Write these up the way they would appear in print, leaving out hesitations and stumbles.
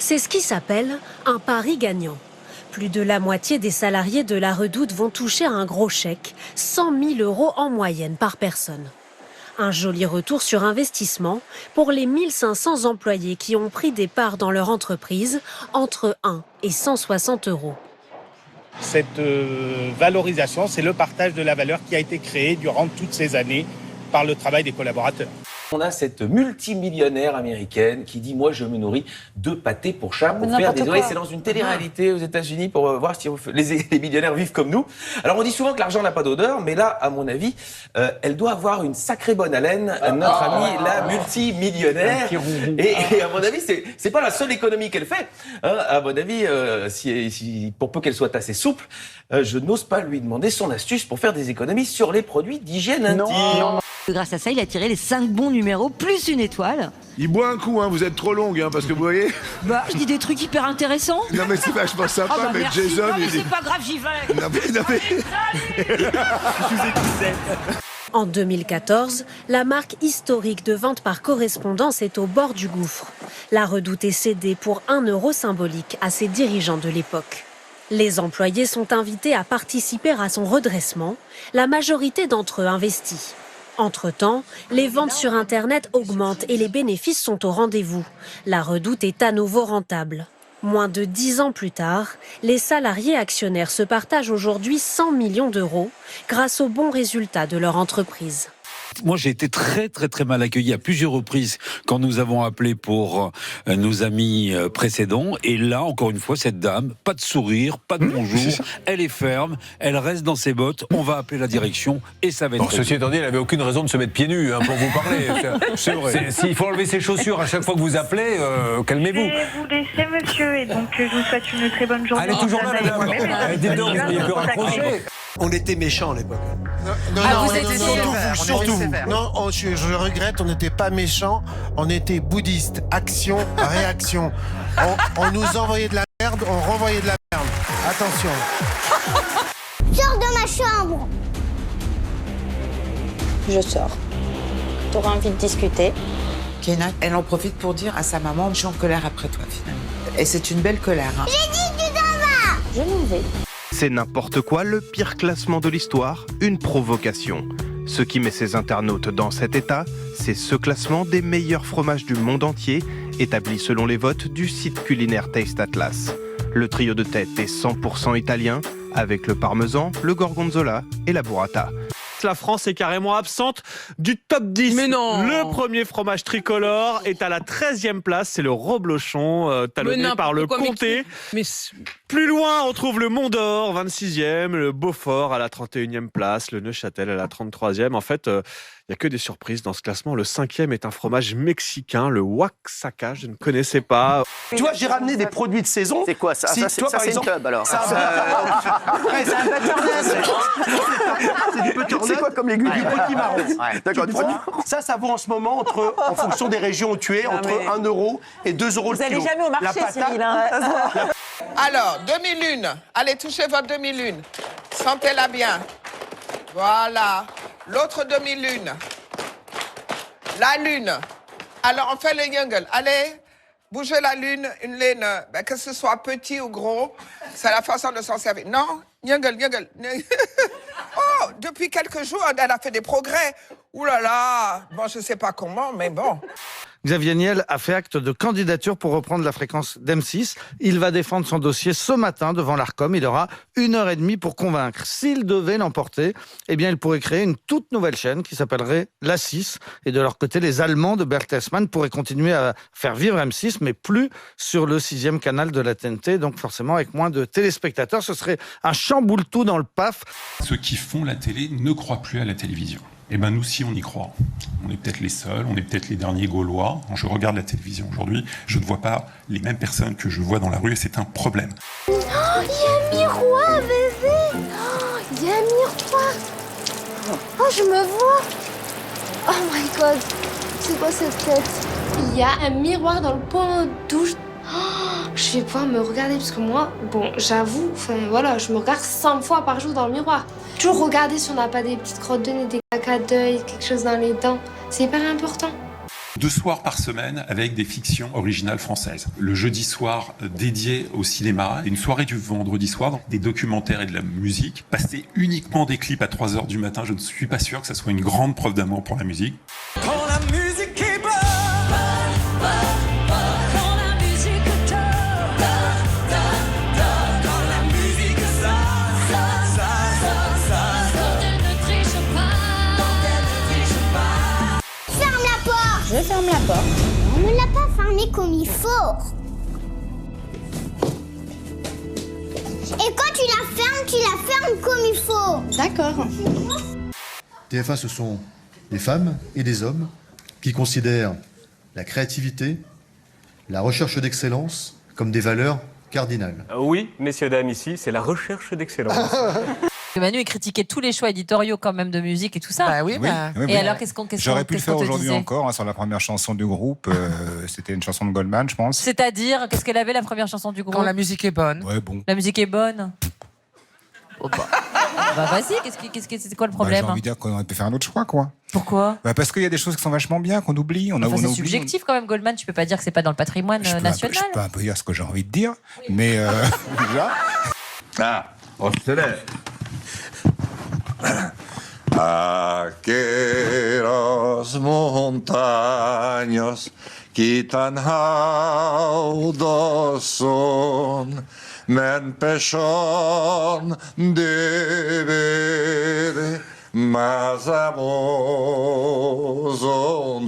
C'est ce qui s'appelle un pari gagnant. Plus de la moitié des salariés de la Redoute vont toucher un gros chèque, 100 000 € en moyenne par personne. Un joli retour sur investissement pour les 1500 employés qui ont pris des parts dans leur entreprise entre 1 et 160 €. Cette valorisation, c'est le partage de la valeur qui a été créée durant toutes ces années par le travail des collaborateurs. On a cette multimillionnaire américaine qui dit « Moi, je me nourris de pâté pour chat pour faire des oreilles ». C'est dans une télé-réalité aux États-Unis pour voir si les millionnaires vivent comme nous. Alors, on dit souvent que l'argent n'a pas d'odeur, mais là, à mon avis, elle doit avoir une sacrée bonne haleine, notre amie, la multimillionnaire. Et à mon avis, c'est pas la seule économie qu'elle fait. Hein, à mon avis, pour peu qu'elle soit assez souple, je n'ose pas lui demander son astuce pour faire des économies sur les produits d'hygiène intime. Grâce à ça, il a tiré les 5 bons numéros, plus une étoile. Il boit un coup, hein, vous êtes trop longue, hein, parce que vous voyez... Je dis des trucs hyper intéressants. Non mais c'est vachement sympa, mais merci. Jason... Non mais c'est pas grave, j'y vais. Non mais... En 2014, la marque historique de vente par correspondance est au bord du gouffre. La Redoute est cédée pour 1 € symbolique à ses dirigeants de l'époque. Les employés sont invités à participer à son redressement, la majorité d'entre eux investis. Entre-temps, les ventes sur Internet augmentent et les bénéfices sont au rendez-vous. La Redoute est à nouveau rentable. Moins de 10 ans plus tard, les salariés actionnaires se partagent aujourd'hui 100 millions d'euros grâce aux bons résultats de leur entreprise. Moi, j'ai été très mal accueilli à plusieurs reprises quand nous avons appelé pour nos amis précédents. Et là, encore une fois, cette dame, pas de sourire, pas de bonjour, elle est ferme, elle reste dans ses bottes, on va appeler la direction et ça va être... Ceci étant dit, elle n'avait aucune raison de se mettre pieds nus pour vous parler. C'est vrai. S'il faut enlever ses chaussures à chaque fois que vous appelez, calmez-vous. Je vais vous laisser, monsieur, et donc je vous souhaite une très bonne journée. Elle est toujours là, madame. Dites donc, il peut raccrocher. On était méchants à l'époque. Surtout vous. Non, je regrette, on n'était pas méchants, on était bouddhistes. Action, réaction. On nous envoyait de la merde, on renvoyait de la merde. Attention. Sors de ma chambre. Je sors. T'auras envie de discuter. Kenna, elle en profite pour dire à sa maman, je suis en colère après toi finalement. Et c'est une belle colère. Hein. J'ai dit que tu t'en vas. Je m'en vais. C'est n'importe quoi, le pire classement de l'histoire, une provocation. Ce qui met ses internautes dans cet état, c'est ce classement des meilleurs fromages du monde entier, établi selon les votes du site culinaire Taste Atlas. Le trio de tête est 100% italien, avec le parmesan, le gorgonzola et la burrata. La France est carrément absente du top 10. Mais non. Le premier fromage tricolore est à la 13e place, c'est le Reblochon, talonné par le Comté. Plus loin, on trouve le Mont d'Or, 26e, le Beaufort à la 31e place, le Neuchâtel à la 33e. En fait, il n'y a que des surprises dans ce classement. Le 5e est un fromage mexicain, le Oaxaca, je ne connaissais pas. Tu vois, j'ai ramené des produits de saison. C'est quoi ça? Ça, c'est une tub alors. C'est un butternut. C'est du butternut. C'est quoi comme légumes? Du potimarron. D'accord, du potimarron. Ça vaut en ce moment, en fonction des régions où tu es, entre 1 € et 2 € le kilo. Vous n'allez jamais au marché, Cyril. Alors, demi-lune. Allez, touchez votre demi-lune. Sentez-la bien. Voilà. L'autre demi-lune. La lune. Alors, on fait le jungle. Allez, bougez la lune, une lune. Que ce soit petit ou gros, c'est la façon de s'en servir. Non, jungle. Oh, depuis quelques jours, elle a fait des progrès. Ouh là là. Bon, je ne sais pas comment, mais bon. Xavier Niel a fait acte de candidature pour reprendre la fréquence d'M6. Il va défendre son dossier ce matin devant l'Arcom. Il aura 1h30 pour convaincre. S'il devait l'emporter, eh bien, il pourrait créer une toute nouvelle chaîne qui s'appellerait La 6. Et de leur côté, les Allemands de Bertelsmann pourraient continuer à faire vivre M6, mais plus sur le 6e canal de la TNT. Donc forcément, avec moins de téléspectateurs, ce serait un chamboule-tout dans le PAF. Ceux qui font la télé ne croient plus à la télévision. Eh bien, nous, si, on y croit. On est peut-être les seuls, on est peut-être les derniers Gaulois. Quand je regarde la télévision aujourd'hui, je ne vois pas les mêmes personnes que je vois dans la rue et c'est un problème. Oh, il y a un miroir, bébé. Oh, il y a un miroir. Oh, je me vois. Oh my God. C'est quoi cette tête? Il y a un miroir dans le pot de douche. Oh, je vais pouvoir me regarder parce que moi, bon, j'avoue, voilà, je me regarde 100 fois par jour dans le miroir. Toujours regarder si on n'a pas des petites crottes de nez, des caca d'œil, quelque chose dans les dents. C'est hyper important. 2 soirs par semaine avec des fictions originales françaises. Le jeudi soir dédié au cinéma, une soirée du vendredi soir, des documentaires et de la musique. Passer uniquement des clips à 3h du matin, je ne suis pas sûr que ça soit une grande preuve d'amour pour la musique. Quand la musique est bonne, Quand la musique quand la musique ça, Quand elle ne triche pas. Ferme la porte. Je ferme la porte. On ne l'a pas fermée comme il faut. Et quand tu la fermes comme il faut. D'accord. TF1, ce sont des femmes et des hommes qui considèrent la créativité, la recherche d'excellence comme des valeurs cardinales. Oui, messieurs, dames, ici, c'est la recherche d'excellence. Manu, il critiquait tous les choix éditoriaux quand même de musique et tout ça. Bah oui, bah. Et alors, qu'est-ce qu'on J'aurais pu le faire te aujourd'hui disait encore, hein, sur la première chanson du groupe. C'était une chanson de Goldman, je pense. C'est-à-dire, qu'est-ce qu'elle avait la première chanson du groupe? Quand la musique est bonne. Ouais, bon. La musique est bonne. Oh bah. Bah vas-y, c'est quoi le problème? J'ai envie de dire qu'on aurait pu faire un autre choix, quoi. Pourquoi? Parce qu'il y a des choses qui sont vachement bien, qu'on oublie. C'est subjectif quand même, Goldman. Tu peux pas dire que c'est pas dans le patrimoine national. Je peux un peu dire ce que j'ai envie de dire, mais déjà. Ah, on se lève. Aquelas montañas que tan altas son, men pechón de ver más amorosos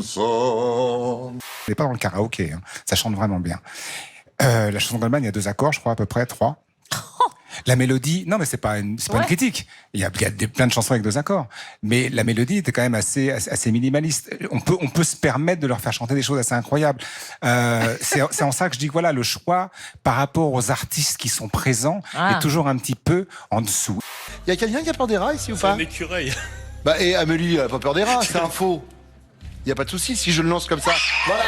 son. On n'est pas dans le karaoké, hein. Ça chante vraiment bien. La chanson de Goldman, il y a 2 accords, je crois, à peu près, 3. La mélodie, non mais c'est pas une critique. Il y a plein de chansons avec 2 accords, mais la mélodie était quand même assez minimaliste. On peut se permettre de leur faire chanter des choses assez incroyables. C'est en ça que je dis que voilà, le choix par rapport aux artistes qui sont présents est toujours un petit peu en dessous. Il y a quelqu'un qui a peur des rats ici ou pas? Un écureuil. Bah, et Amélie, elle a pas peur des rats, c'est un faux. Il n'y a pas de souci si je le lance comme ça. Voilà.